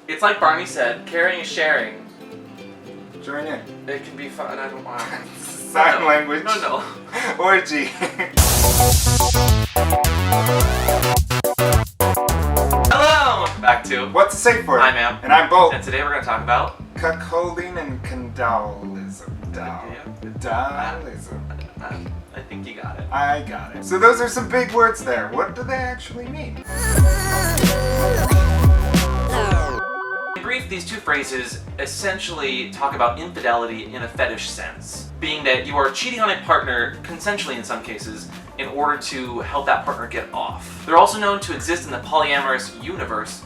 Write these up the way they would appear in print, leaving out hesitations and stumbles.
It's like Barney said, caring is sharing. Join in. It can be fun. I don't want Sign language. No. Orgy. Hello! Back to What's the Safeword? I'm Am. And I'm Bolt. And today we're going to talk about Cuckolding and CANDAULISm. Candadulism. I think you got it. I got it. So those are some big words there. What do they actually mean? In brief, these two phrases essentially talk about infidelity in a fetish sense, being that you are cheating on a partner, consensually in some cases, in order to help that partner get off. They're also known to exist in the polyamorous universe,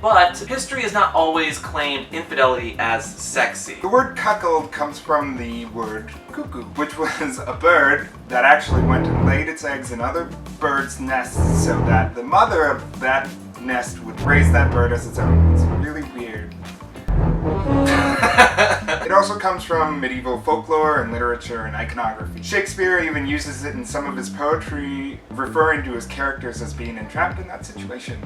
but history has not always claimed infidelity as sexy. The word cuckold comes from the word cuckoo, which was a bird that actually went and laid its eggs in other birds' nests so that the mother of that nest would raise that bird as its own. It's really weird. It also comes from medieval folklore and literature and iconography. Shakespeare even uses it in some of his poetry, referring to his characters as being entrapped in that situation.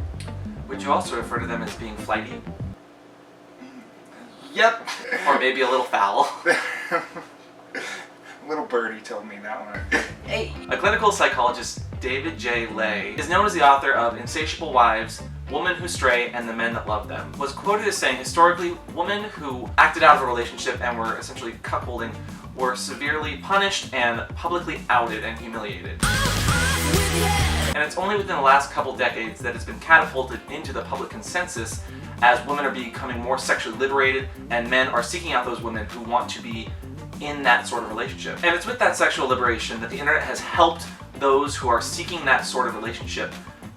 Would you also refer to them as being flighty? Yep. Or maybe a little foul? Little birdie told me that one. Hey! A clinical psychologist, David J. Lay, is known as the author of Insatiable Wives, Women Who Stray, and The Men That Love Them, was quoted as saying, historically, women who acted out of a relationship and were essentially cuckolding were severely punished and publicly outed and humiliated. And it's only within the last couple decades that it's been catapulted into the public consensus as women are becoming more sexually liberated and men are seeking out those women who want to be in that sort of relationship. And it's with that sexual liberation that the internet has helped those who are seeking that sort of relationship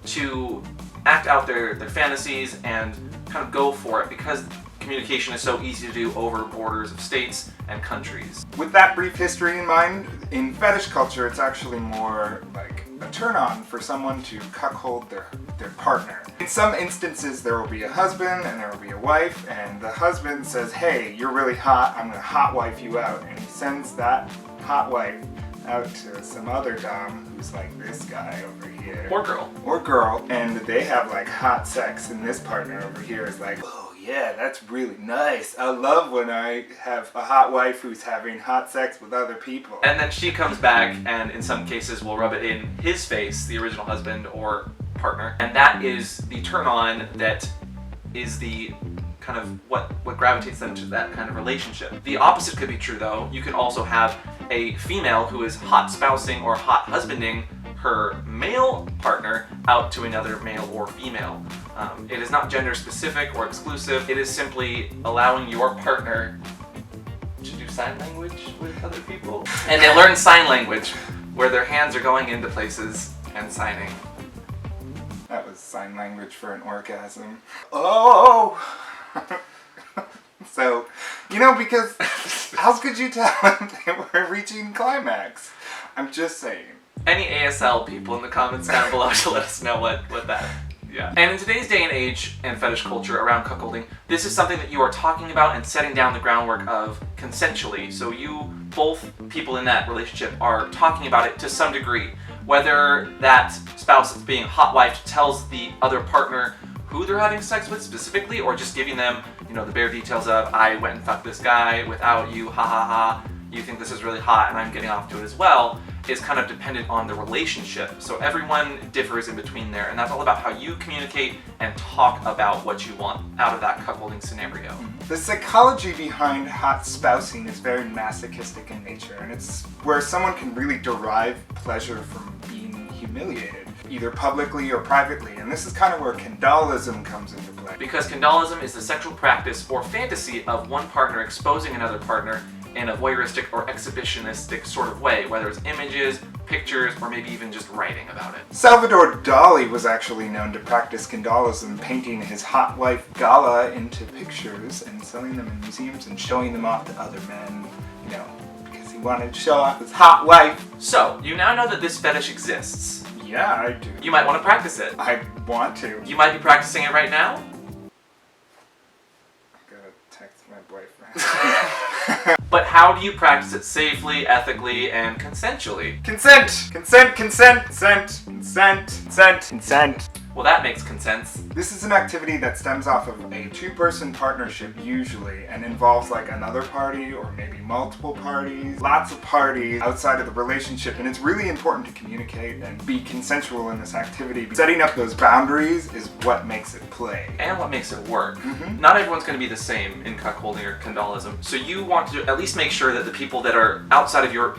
to act out their fantasies and kind of go for it because communication is so easy to do over borders of states and countries. With that brief history in mind, in fetish culture it's actually more like a turn-on for someone to cuckold their partner. In some instances there will be a husband and there will be a wife, and the husband says, hey, you're really hot, I'm gonna hot wife you out, and he sends that hot wife out to some other dom who's like this guy over here. Or girl, and they have like hot sex, and this partner over here is like, oh yeah, that's really nice. I love when I have a hot wife who's having hot sex with other people. And then she comes back and in some cases will rub it in his face, the original husband or partner, and that is the turn on that is the kind of what gravitates them to that kind of relationship. The opposite could be true though. You can also have a female who is hot spousing or hot husbanding her male partner out to another male or female. It is not gender specific or exclusive. It is simply allowing your partner to do sign language with other people. And they learn sign language where their hands are going into places and signing. That was sign language for an orgasm. Oh! So, because how could you tell if they were reaching climax? I'm just saying. Any ASL people in the comments down below to let us know what that. Yeah. And in today's day and age and fetish culture around cuckolding, this is something that you are talking about and setting down the groundwork of consensually. So you, both people in that relationship, are talking about it to some degree. Whether that spouse that's being hot wifed tells the other partner who they're having sex with specifically, or just giving them, the bare details of, I went and fucked this guy without you, ha ha ha, you think this is really hot and I'm getting off to it as well, is kind of dependent on the relationship. So everyone differs in between there, and that's all about how you communicate and talk about what you want out of that cuckolding scenario. The psychology behind hot spousing is very masochistic in nature, and it's where someone can really derive pleasure from being humiliated, either publicly or privately, and this is kind of where candadulism comes into play. Because candadulism is the sexual practice or fantasy of one partner exposing another partner in a voyeuristic or exhibitionistic sort of way, whether it's images, pictures, or maybe even just writing about it. Salvador Dali was actually known to practice candadulism, painting his hot wife Gala into pictures and selling them in museums and showing them off to other men, because he wanted to show off his hot wife. So, you now know that this fetish exists. Yeah, I do. You might want to practice it. I want to. You might be practicing it right now. I'm gonna text my boyfriend. But how do you practice it safely, ethically, and consensually? Consent! Consent, consent, consent, consent, consent, consent. Well, that makes consent. This is an activity that stems off of a two-person partnership usually and involves like another party or maybe multiple parties, lots of parties outside of the relationship, and it's really important to communicate and be consensual in this activity. Setting up those boundaries is what makes it play. And what makes it work. Not everyone's going to be the same in cuckolding or candolism, so you want to at least make sure that the people that are outside of your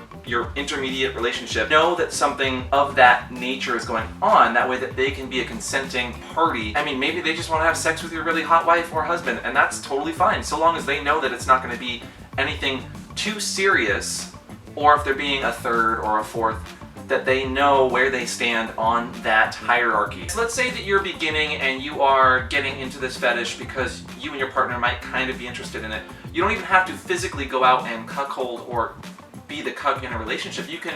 intermediate relationship know that something of that nature is going on, that way that they can be a consenting party. I mean, maybe they just want to have sex with your really hot wife or husband, and that's totally fine, so long as they know that it's not going to be anything too serious, or if they're being a third or a fourth, that they know where they stand on that hierarchy. So let's say that you're beginning and you are getting into this fetish because you and your partner might kind of be interested in it. You don't even have to physically go out and cuckold or be the cuck in a relationship. You can,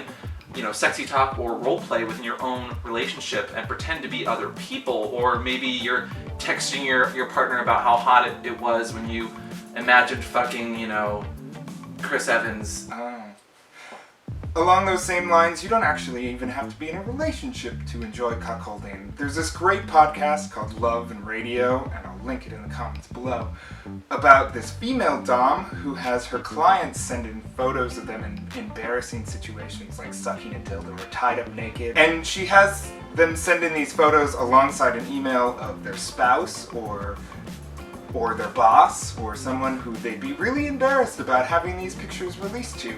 sexy talk or role play within your own relationship and pretend to be other people, or maybe you're texting your partner about how hot it was when you imagined fucking, Chris Evans. Along those same lines, you don't actually even have to be in a relationship to enjoy cuckolding. There's this great podcast called Love and Radio, and I'll link it in the comments below, about this female dom who has her clients send in photos of them in embarrassing situations like sucking a dildo or tied up naked. And she has them send in these photos alongside an email of their spouse or their boss or someone who they'd be really embarrassed about having these pictures released to.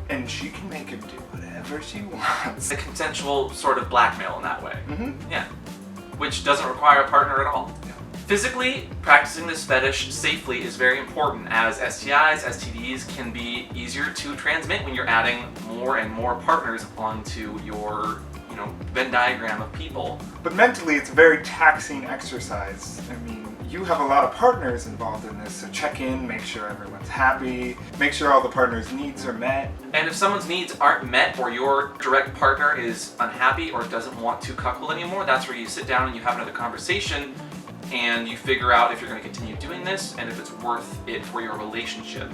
And she can make him do whatever she wants. A consensual sort of blackmail in that way. Yeah. Which doesn't require a partner at all. Yeah. Physically, practicing this fetish safely is very important, as STIs, STDs can be easier to transmit when you're adding more and more partners onto your, Venn diagram of people. But mentally, it's a very taxing exercise. I mean, you have a lot of partners involved in this, so check in, make sure everyone's happy, make sure all the partners' needs are met. And if someone's needs aren't met, or your direct partner is unhappy or doesn't want to cuckold anymore, that's where you sit down and you have another conversation and you figure out if you're going to continue doing this and if it's worth it for your relationship.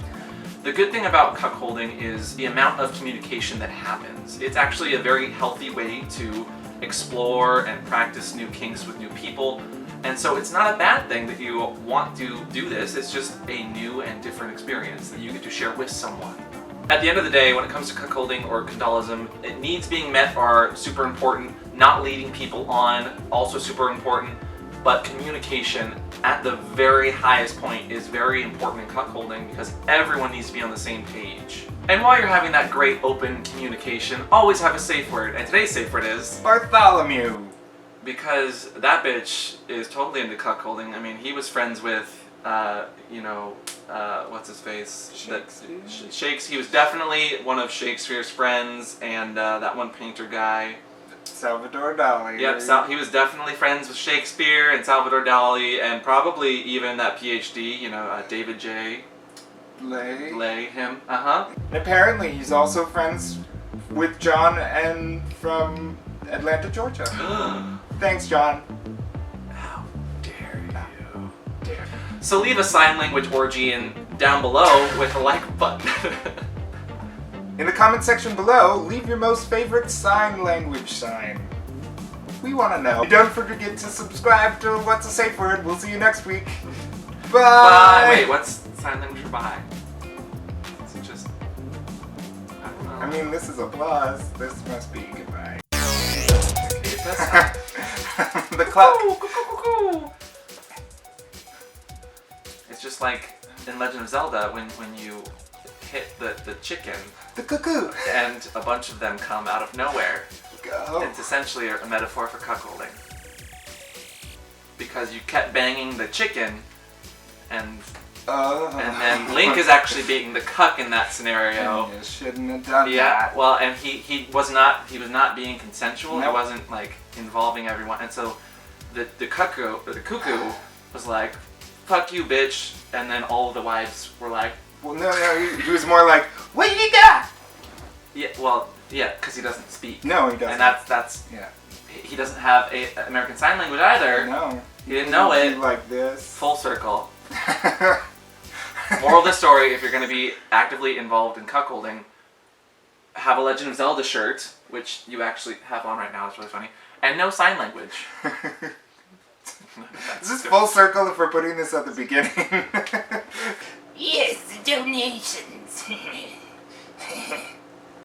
The good thing about cuckolding is the amount of communication that happens. It's actually a very healthy way to explore and practice new kinks with new people. And so it's not a bad thing that you want to do this, it's just a new and different experience that you get to share with someone. At the end of the day, when it comes to cuckolding or candolism, needs being met are super important, not leading people on, also super important, but communication at the very highest point is very important in cuckolding because everyone needs to be on the same page. And while you're having that great open communication, always have a safe word, and today's safe word is Bartholomew. Because that bitch is totally into cuckolding. I mean, he was friends with, what's his face? Shakespeare? He was definitely one of Shakespeare's friends, and that one painter guy. Salvador Dali. Yep, he was definitely friends with Shakespeare and Salvador Dali, and probably even that PhD, David J. Lay. Him. And apparently he's also friends with John and from Atlanta, Georgia. Thanks, John. How dare you? So leave a sign language orgy down below with a like button. In the comment section below, leave your most favorite sign language sign. We want to know. Don't forget to subscribe to What's a Safe Word. We'll see you next week. Bye! Wait, what's sign language for bye? Is it just... I don't know. I mean, this is applause. This must be goodbye. The clock. It's just like in Legend of Zelda when you hit the chicken. The cuckoo. And a bunch of them come out of nowhere. Go. It's essentially a metaphor for cuckolding. Because you kept banging the chicken, and then Link is actually being the cuck in that scenario. You shouldn't have done that. Yeah, well, and he was not being consensual. Nope. He wasn't like involving everyone, and so the cuckoo was like, "Fuck you, bitch," and then all of the wives were like, well, no, he was more like, "What you got?" Yeah, well, yeah, because he doesn't speak. No, he doesn't. And that's yeah. He doesn't have a American Sign Language either. No. He didn't know it. Like this. Full circle. Moral of the story: if you're going to be actively involved in cuckolding, have a Legend of Zelda shirt, which you actually have on right now. It's really funny, and no sign language. Is this full circle if we're putting this at the beginning? Yes, the donations.